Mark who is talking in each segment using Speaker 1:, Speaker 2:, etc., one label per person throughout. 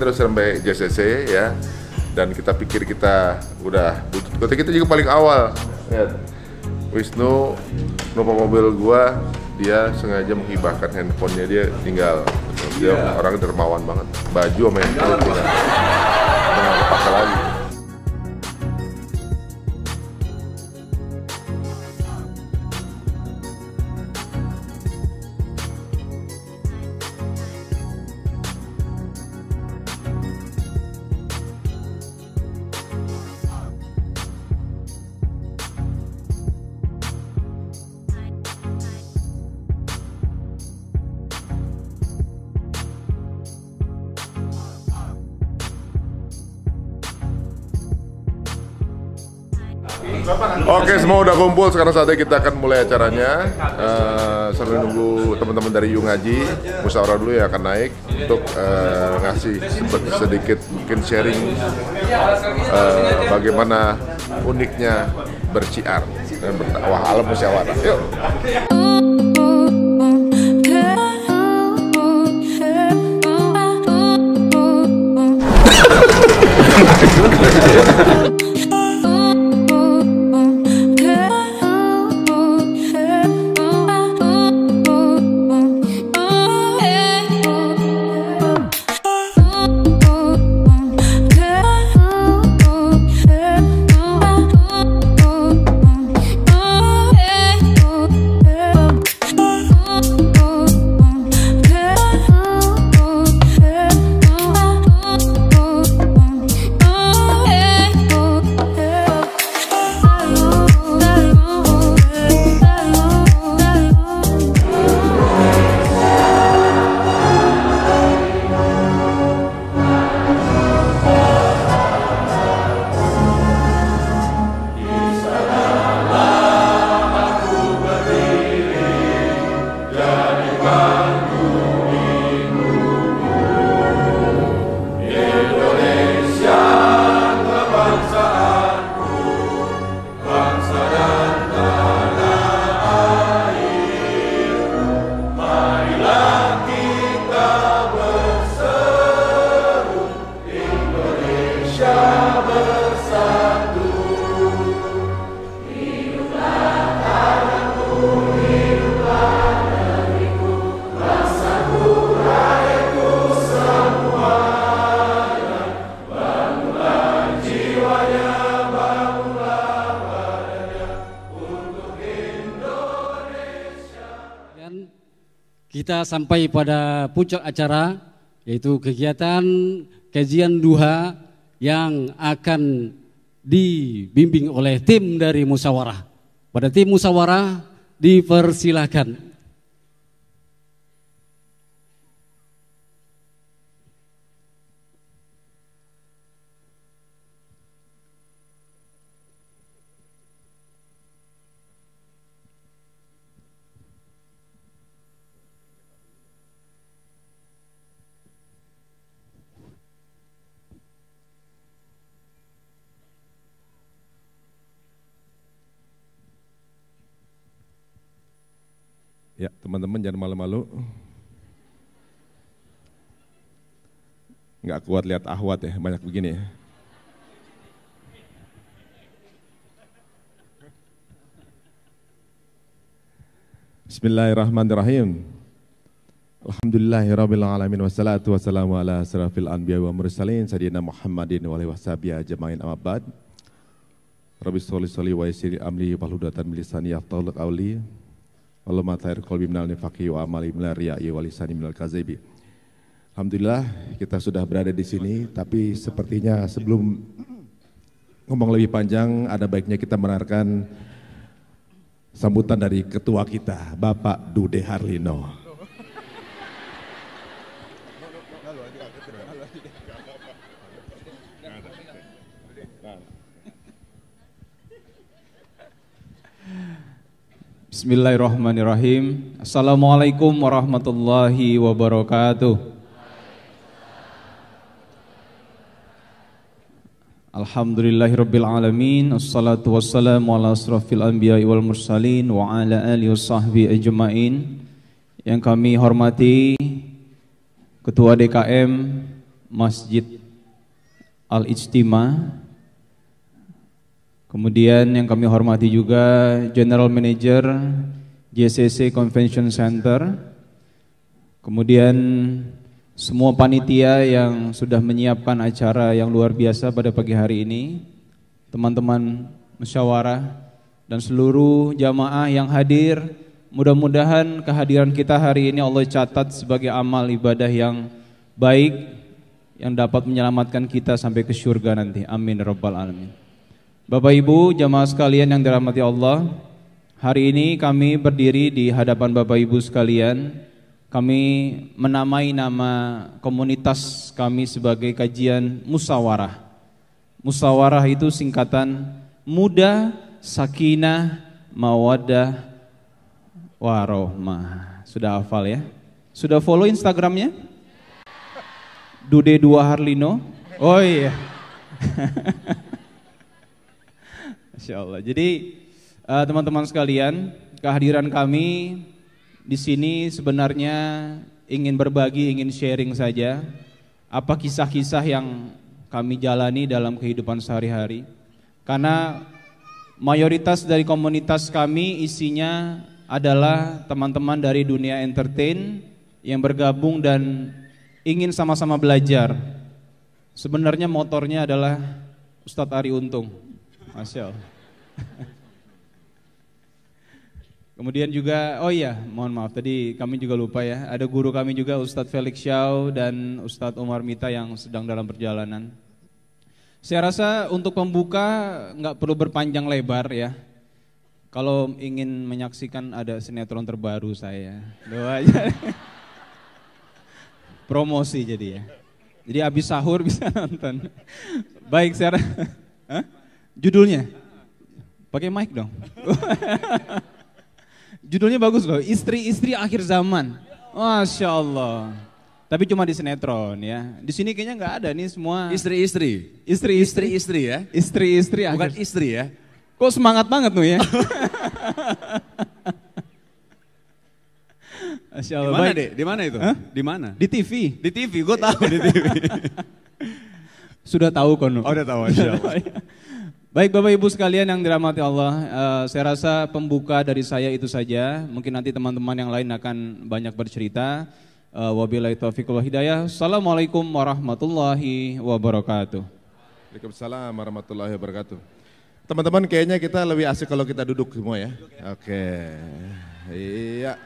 Speaker 1: terus sampai JCC ya. Dan kita pikir kita udah butut. Kita juga paling awal. Lihat. Wisnu numpang mobil gua, dia sengaja menghibahkan handphonenya, dia tinggal. Dia orang dermawan banget. Baju sama handphone tinggal. Nggak kepake lagi. Oke, semua udah kumpul, sekarang saatnya kita akan mulai acaranya. Sambil nunggu teman-teman dari Yu Ngaji, musyawarah dulu ya akan naik untuk ngasih sedikit mungkin sharing bagaimana uniknya berciar dan berdakwah alam musyawarah. Yuk.
Speaker 2: Kita sampai pada puncak acara, yaitu kegiatan kajian duha yang akan dibimbing oleh tim dari musyawarah. Pada tim musyawarah dipersilahkan.
Speaker 1: Ya, teman-teman jangan malu-malu. Nggak kuat lihat ahwat ya, banyak begini ya. Bismillahirrahmanirrahim. Alhamdulillahirabbil alamin wassalatu wassalamu ala asrafil anbiya wa mursalin sayyidina Muhammadin wa alihi washabihi ajmain amma ba'd. Rabbi sholli wa yassir amri wahlul min lisani yafqahu qawli. Allahumma tahhir qalbi minal nifaqi wa amali minal riya'i wa lisani minal kadzibi. Alhamdulillah kita sudah berada di sini, tapi sepertinya sebelum ngomong lebih panjang ada baiknya kita mendengarkan sambutan dari ketua kita, Bapak Dude Harlino.
Speaker 3: Bismillahirrahmanirrahim. Assalamualaikum warahmatullahi wabarakatuh. Alhamdulillahirabbil alamin. Assalatu wassalamu ala asrafil anbiya'i wal mursalin wa ala alihi washabbihi ajmain. Yang kami hormati Ketua DKM Masjid Al-Ijtima. Kemudian yang kami hormati juga General Manager JCC Convention Center. Kemudian semua panitia yang sudah menyiapkan acara yang luar biasa pada pagi hari ini, teman-teman musyawarah dan seluruh jamaah yang hadir. Mudah-mudahan kehadiran kita hari ini Allah catat sebagai amal ibadah yang baik yang dapat menyelamatkan kita sampai ke surga nanti. Amin rabbal alamin. Bapak Ibu jamaah sekalian yang dirahmati Allah, hari ini kami berdiri di hadapan Bapak Ibu sekalian. Kami menamai nama komunitas kami sebagai kajian musyawarah. Musyawarah itu singkatan Muda, Sakinah, Mawaddah, Warohmah. Sudah hafal ya? Sudah follow Instagramnya? Dude 2 Harlino. Oh iya. Masya Allah. Jadi teman-teman sekalian, kehadiran kami di sini sebenarnya ingin berbagi, ingin sharing saja apa kisah-kisah yang kami jalani dalam kehidupan sehari-hari. Karena mayoritas dari komunitas kami isinya adalah teman-teman dari dunia entertain yang bergabung dan ingin sama-sama belajar. Sebenarnya motornya adalah Ustadz Ari Untung. Masya Allah. Kemudian juga, oh iya, mohon maaf tadi kami juga lupa ya, ada guru kami juga Ustadz Felix Xiao dan Ustadz Umar Mita yang sedang dalam perjalanan. Saya rasa untuk pembuka nggak perlu berpanjang lebar ya. Kalau ingin menyaksikan ada sinetron terbaru saya, doa aja. Promosi jadi ya. Jadi habis sahur bisa nonton. Baik, saya judulnya pakai mic dong. Judulnya bagus loh, Istri-istri Akhir Zaman. Masya Allah. Tapi cuma di sinetron ya. Di sini kayaknya nggak ada nih semua.
Speaker 4: Istri-istri ya.
Speaker 3: Istri-istri
Speaker 4: Bukan
Speaker 3: akhir.
Speaker 4: istri ya.
Speaker 3: Kok semangat banget tuh ya. Masya Allah.
Speaker 4: Di mana
Speaker 3: Baik.
Speaker 4: deh? Di mana itu?
Speaker 3: Hah?
Speaker 4: Di mana?
Speaker 3: Di TV.
Speaker 4: Di TV, gue tahu di TV.
Speaker 3: Sudah tahu kono.
Speaker 4: Oh, udah tahu, Masya Allah.
Speaker 3: Baik Bapak Ibu sekalian yang dirahmati Allah, saya rasa pembuka dari saya itu saja. Mungkin nanti teman-teman yang lain akan banyak bercerita. Wabillahi taufiq wal hidayah. Assalamualaikum warahmatullahi wabarakatuh.
Speaker 1: Waalaikumsalam warahmatullahi wabarakatuh. Teman-teman kayaknya kita lebih asik kalau kita duduk semua ya. Oke. Iya.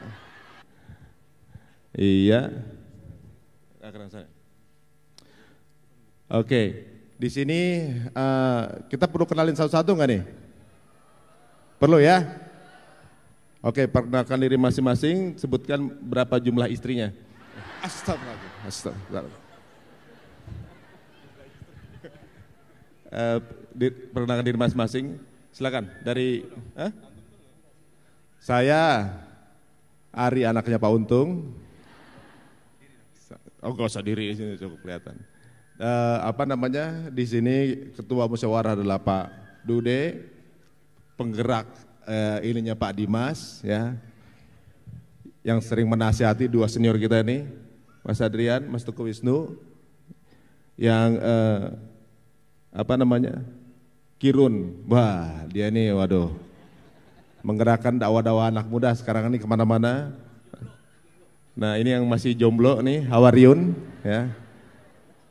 Speaker 1: Iya. Oke. Di sini kita perlu kenalin satu-satu nggak nih? Perlu ya? Oke, perkenalkan diri masing-masing, sebutkan berapa jumlah istrinya. Astagfirullah. Perkenalkan diri masing-masing, silakan. Dari saya, Ari anaknya Pak Untung. Oh, gak usah diri, sini cukup kelihatan. Di sini ketua musyawarah adalah Pak Dude, penggerak ininya Pak Dimas ya, yang sering menasihati dua senior kita ini, Mas Adrian, Mas Teguh Wisnu, yang Kirun, wah dia ini waduh, menggerakkan dakwah-dakwah anak muda sekarang ini kemana-mana. Nah ini yang masih jomblo nih, Hawariun ya.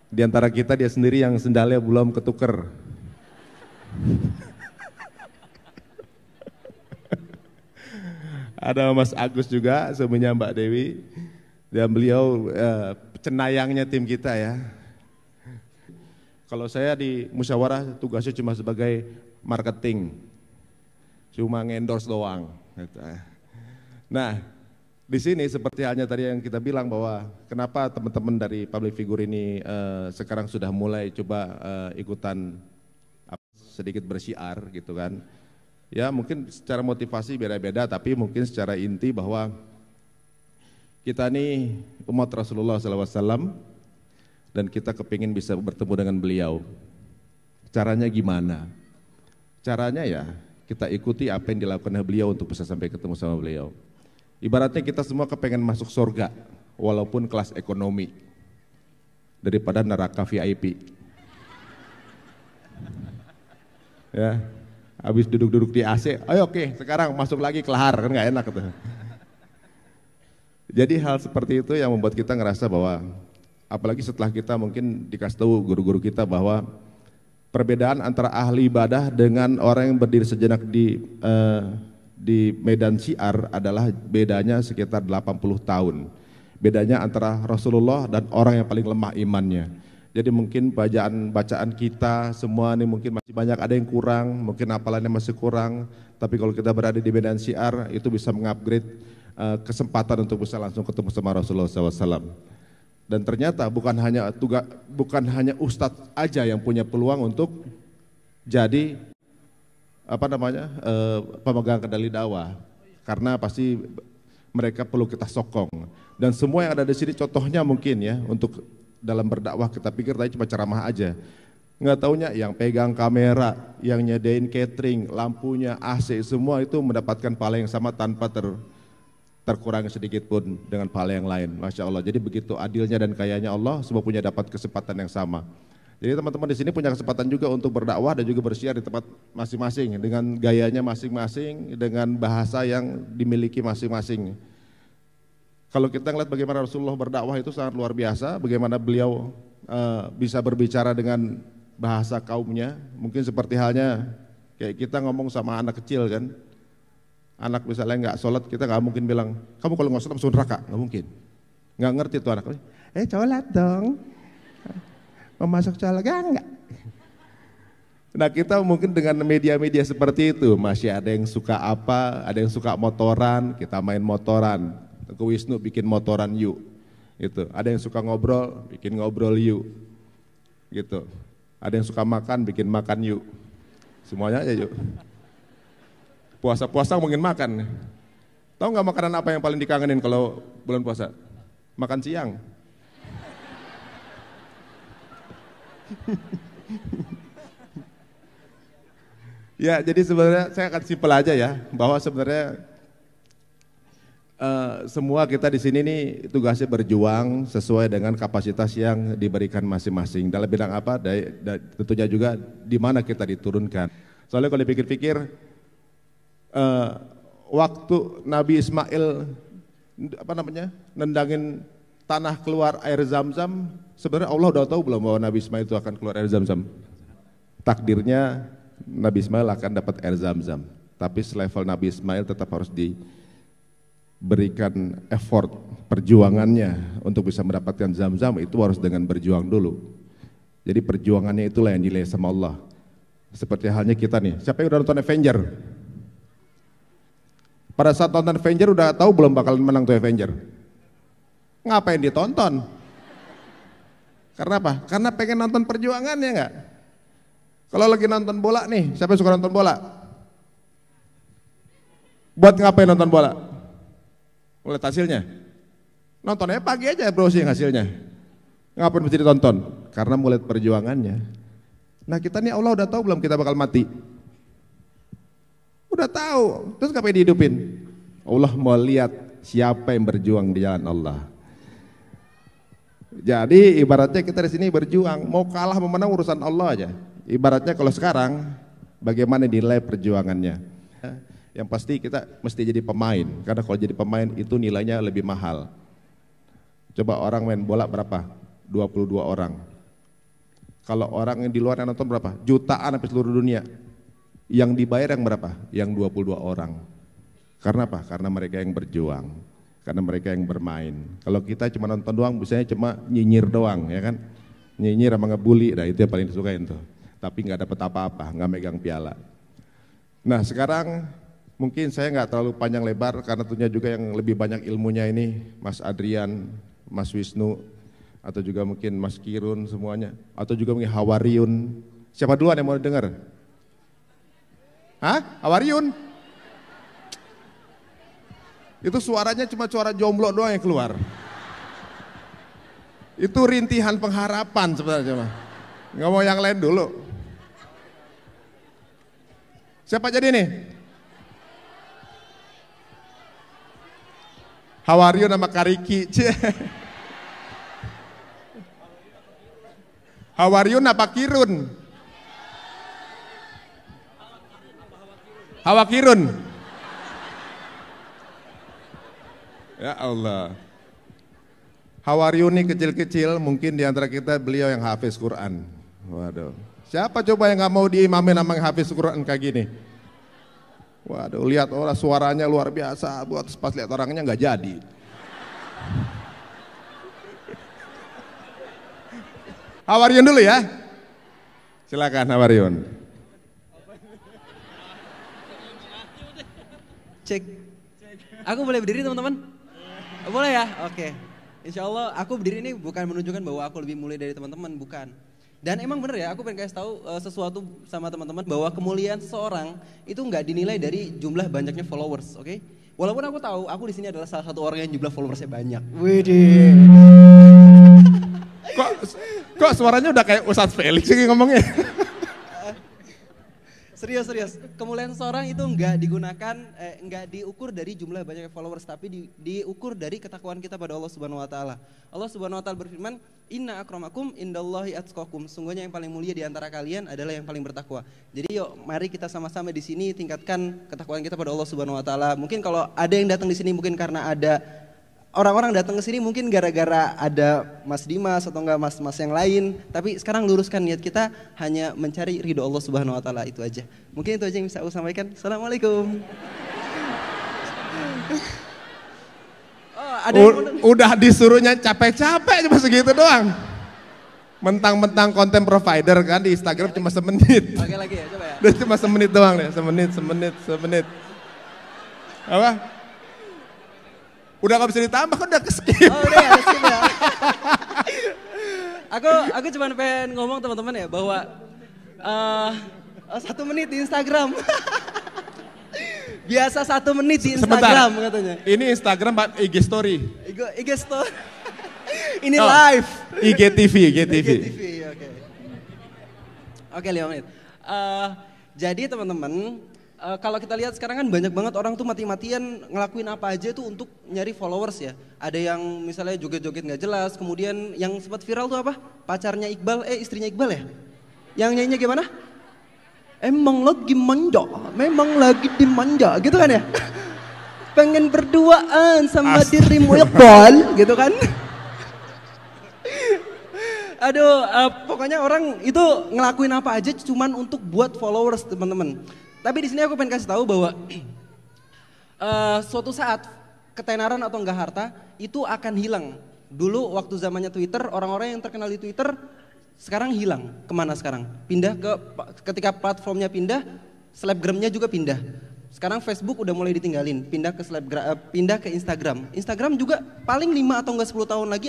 Speaker 1: Di antara kita dia sendiri yang sendalnya belum ketuker. Ada Mas Agus juga, semuanya Mbak Dewi. Dan beliau cenayangnya tim kita ya. Kalau saya di musyawarah tugasnya cuma sebagai marketing. Cuma ngendorse doang. Nah, di sini seperti halnya tadi yang kita bilang bahwa kenapa teman-teman dari public figure ini sekarang sudah mulai coba ikutan sedikit bersyiar gitu kan. Ya mungkin secara motivasi beda-beda, tapi mungkin secara inti bahwa kita nih umat Rasulullah SAW dan kita kepingin bisa bertemu dengan beliau. Caranya gimana? Caranya ya kita ikuti apa yang dilakukan oleh beliau untuk bisa sampai ketemu sama beliau. Ibaratnya kita semua kepengen masuk surga, walaupun kelas ekonomi. daripada neraka VIP. Ya, habis duduk-duduk di AC, ayo oke, sekarang masuk lagi kelahar, kan nggak enak tuh. Jadi hal seperti itu yang membuat kita ngerasa bahwa, apalagi setelah kita mungkin dikasih tahu guru-guru kita bahwa perbedaan antara ahli ibadah dengan orang yang berdiri sejenak di medan syiar adalah bedanya sekitar 80 tahun. Bedanya antara Rasulullah dan orang yang paling lemah imannya. Jadi mungkin bacaan kita semua ini mungkin masih banyak, ada yang kurang, mungkin hafalannya masih kurang. Tapi kalau kita berada di medan syiar itu bisa mengupgrade kesempatan untuk bisa langsung ketemu sama Rasulullah SAW. Dan ternyata bukan hanya ustadz aja yang punya peluang untuk jadi pemegang kendali dakwah, karena pasti mereka perlu kita sokong. Dan semua yang ada di sini contohnya mungkin ya untuk dalam berdakwah, kita pikir tadi cuma ceramah aja, nggak taunya yang pegang kamera, yang nyediain catering, lampunya, AC, semua itu mendapatkan pahala yang sama tanpa terkurangi sedikit pun dengan pahala yang lain. Masya Allah. Jadi begitu adilnya dan kayanya Allah, semua punya dapat kesempatan yang sama. Jadi teman-teman di sini punya kesempatan juga untuk berdakwah dan juga bersiar di tempat masing-masing dengan gayanya masing-masing, dengan bahasa yang dimiliki masing-masing. Kalau kita ngeliat bagaimana Rasulullah berdakwah itu sangat luar biasa, bagaimana beliau bisa berbicara dengan bahasa kaumnya, mungkin seperti halnya kayak kita ngomong sama anak kecil kan, anak misalnya nggak sholat, kita nggak mungkin bilang, kamu kalau nggak sholat masuk neraka, nggak mungkin, nggak ngerti tuh anak, sholat dong, mau masuk surga enggak? Nah kita mungkin dengan media-media seperti itu, masih ada yang suka apa, ada yang suka motoran, kita main motoran. Ke Wisnu bikin motoran yuk, gitu. Ada yang suka ngobrol, bikin ngobrol yuk, gitu. Ada yang suka makan, bikin makan yuk. Semuanya aja yuk. Puasa-puasa mungkin makan. Tahu nggak makanan apa yang paling dikangenin kalau bulan puasa? Makan siang. Ya, jadi sebenarnya saya akan simpel aja ya, bahwa sebenarnya semua kita di sini nih tugasnya berjuang sesuai dengan kapasitas yang diberikan masing-masing. Dalam bidang apa? Tentunya juga di mana kita diturunkan. Soalnya kalau dipikir-pikir, waktu Nabi Ismail nendangin tanah keluar air Zam-Zam, sebenarnya Allah udah tahu belum bahwa Nabi Ismail itu akan keluar air Zam-Zam? Takdirnya Nabi Ismail akan dapat air Zam-Zam, tapi selevel Nabi Ismail tetap harus diberikan effort perjuangannya untuk bisa mendapatkan Zam-Zam, itu harus dengan berjuang dulu. Jadi perjuangannya itulah yang dinilai sama Allah. Seperti halnya kita nih, siapa yang udah nonton Avenger? Pada saat nonton Avenger udah tahu belum bakalan menang tuh Avenger? Ngapain ditonton? Karena apa? Karena pengen nonton perjuangannya enggak? Kalau lagi nonton bola nih, siapa yang suka nonton bola? Buat ngapain nonton bola? Lihat hasilnya. Nontonnya pagi aja browsing hasilnya. Ngapain mesti ditonton? Karena mau lihat perjuangannya. Nah kita nih Allah udah tahu belum kita bakal mati? Udah tahu. Terus ngapain dihidupin? Allah mau lihat siapa yang berjuang di jalan Allah. Jadi ibaratnya kita di sini berjuang, mau kalah mau menang urusan Allah aja. Ibaratnya kalau sekarang bagaimana nilai perjuangannya. Yang pasti kita mesti jadi pemain, karena kalau jadi pemain itu nilainya lebih mahal. Coba orang main bola berapa? 22 orang. Kalau orang yang di luar yang nonton berapa? Jutaan sampai seluruh dunia. Yang dibayar yang berapa? Yang 22 orang. Karena apa? Karena mereka yang berjuang, karena mereka yang bermain. Kalau kita cuma nonton doang, biasanya cuma nyinyir doang, ya kan? Nyinyir sama ngebully, nah itu yang paling disukain tuh. Tapi nggak dapat apa-apa, nggak megang piala. Nah sekarang mungkin saya nggak terlalu panjang lebar karena tentunya juga yang lebih banyak ilmunya ini Mas Adrian, Mas Wisnu, atau juga mungkin Mas Kirun semuanya, atau juga mungkin Hawariun. Siapa duluan yang mau dengar? Hah? Hawariun? Itu suaranya cuma suara jomblo doang yang keluar. Itu rintihan pengharapan sebenarnya mah. Nggak mau yang lain dulu. Siapa jadi nih? Hawariun sama Kariki. Hawaryun apa Kirun? Hawakirun. Ya Allah. Hawaryun ini kecil-kecil, mungkin di antara kita beliau yang hafiz Quran. Waduh. Siapa coba yang nggak mau diimamin sama yang hafiz Quran kayak gini? Waduh, lihat orang suaranya luar biasa, buat pas lihat orangnya nggak jadi. Hawaryun dulu ya. Silakan Hawaryun.
Speaker 5: Cek. Aku boleh berdiri teman-teman? Boleh ya? Oke. Insya Allah aku berdiri ini bukan menunjukkan bahwa aku lebih mulia dari teman-teman, bukan. Dan emang bener ya, aku pengen kasih tahu sesuatu sama teman-teman bahwa kemuliaan seseorang itu nggak dinilai dari jumlah banyaknya followers, oke? Walaupun aku tahu aku di sini adalah salah satu orang yang jumlah followersnya banyak. Widih.
Speaker 1: Kok suaranya udah kayak Ustadz Felix sih ngomongnya?
Speaker 5: Serius. Kemuliaan seseorang itu nggak digunakan, nggak diukur dari jumlah banyaknya followers, tapi diukur dari ketakwaan kita pada Allah Subhanahu Wa Taala. Allah Subhanahu Wa Taala berfirman, Inna akramakum indallahi atqakum. Sungguhnya yang paling mulia di antara kalian adalah yang paling bertakwa. Jadi yuk, mari kita sama-sama di sini tingkatkan ketakwaan kita pada Allah Subhanahu Wa Taala. Mungkin kalau ada yang datang di sini mungkin karena ada orang-orang datang ke sini mungkin gara-gara ada Mas Dimas atau enggak mas-mas yang lain, tapi sekarang luruskan niat kita hanya mencari ridho Allah Subhanahu Wa Taala, itu aja. Mungkin itu aja yang bisa aku sampaikan. Assalamualaikum.
Speaker 1: Udah disuruhnya capek-capek cuma segitu doang. Mentang-mentang konten provider kan di Instagram cuma semenit.
Speaker 5: Oke lagi ya, coba ya.
Speaker 1: Udah cuma semenit doang deh, semenit. Apa? Udah gak bisa ditambah kan udah ke-skip.
Speaker 5: Oh udah ya, skip ya. Aku cuma pengen ngomong teman-teman ya bahwa 1 menit di Instagram. Biasa 1 menit di Instagram. Sebentar, katanya.
Speaker 1: Ini Instagram IG story.
Speaker 5: IG story. Ini live.
Speaker 1: IGTV.
Speaker 5: Oke 5 menit. Jadi teman-teman, kalau kita lihat sekarang kan banyak banget orang tuh mati-matian ngelakuin apa aja tuh untuk nyari followers ya. Ada yang misalnya joget-joget nggak jelas, kemudian yang sempat viral tuh apa? Pacarnya Iqbal, istrinya Iqbal ya? Yang nyanyinya gimana? Emang lagi manja, memang lagi dimanja, gitu kan ya? Pengen berduaan sama dirimu Iqbal, gitu kan? Aduh, pokoknya orang itu ngelakuin apa aja cuman untuk buat followers teman-teman. Tapi di sini aku pengen kasih tahu bahwa suatu saat ketenaran atau enggak harta itu akan hilang. Dulu waktu zamannya Twitter, orang-orang yang terkenal di Twitter sekarang hilang. Kemana sekarang? Pindah ketika platformnya pindah, selebgramnya juga pindah. Sekarang Facebook udah mulai ditinggalin, pindah ke Instagram. Instagram juga paling 5 atau enggak 10 tahun lagi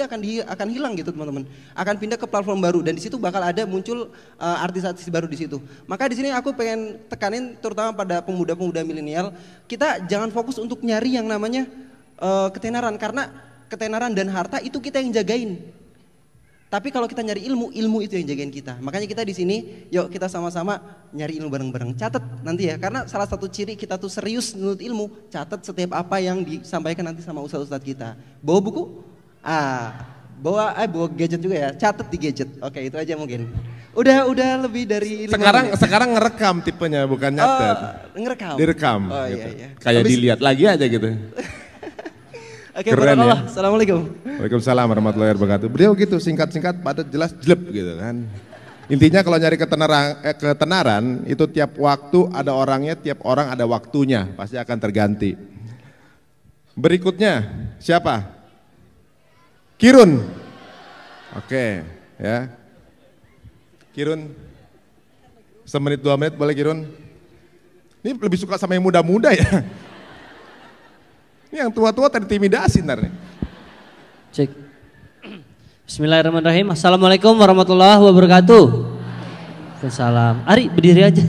Speaker 5: akan hilang gitu teman-teman. Akan pindah ke platform baru dan di situ bakal ada muncul artis-artis baru di situ. Maka di sini aku pengen tekanin terutama pada pemuda-pemuda milenial, kita jangan fokus untuk nyari yang namanya ketenaran, karena ketenaran dan harta itu kita yang jagain. Tapi kalau kita nyari ilmu, ilmu itu yang jagain kita. Makanya kita di sini, yuk kita sama-sama nyari ilmu bareng-bareng. Catat nanti ya, karena salah satu ciri kita tuh serius menuntut ilmu, catat setiap apa yang disampaikan nanti sama ustadz-ustadz kita. Bawa buku? Bawa gadget juga ya, catat di gadget. Oke, itu aja mungkin. Udah lebih dari 5 menit.
Speaker 1: Sekarang ngerekam tipenya, bukan nyatet.
Speaker 5: Ngerekam.
Speaker 1: Direkam.
Speaker 5: Oh
Speaker 1: gitu.
Speaker 5: iya.
Speaker 1: Kayak dilihat lagi aja gitu.
Speaker 5: Oke,
Speaker 1: keren ya.
Speaker 5: Assalamualaikum.
Speaker 1: Waalaikumsalam warahmatullahi wabarakatuh. Beliau gitu, singkat-singkat, padat, jelas, jelep gitu kan. Intinya kalau nyari ketenaran itu tiap waktu ada orangnya, tiap orang ada waktunya, pasti akan terganti. Berikutnya siapa? Kirun. Oke, ya. Kirun. 1 menit 2 menit boleh Kirun? Ini lebih suka sama yang muda-muda ya. Ini yang tua-tua terintimidasi ntar nih.
Speaker 6: Cek. Bismillahirrahmanirrahim. Assalamualaikum warahmatullahi wabarakatuh. Waalaikumsalam. Ari berdiri aja.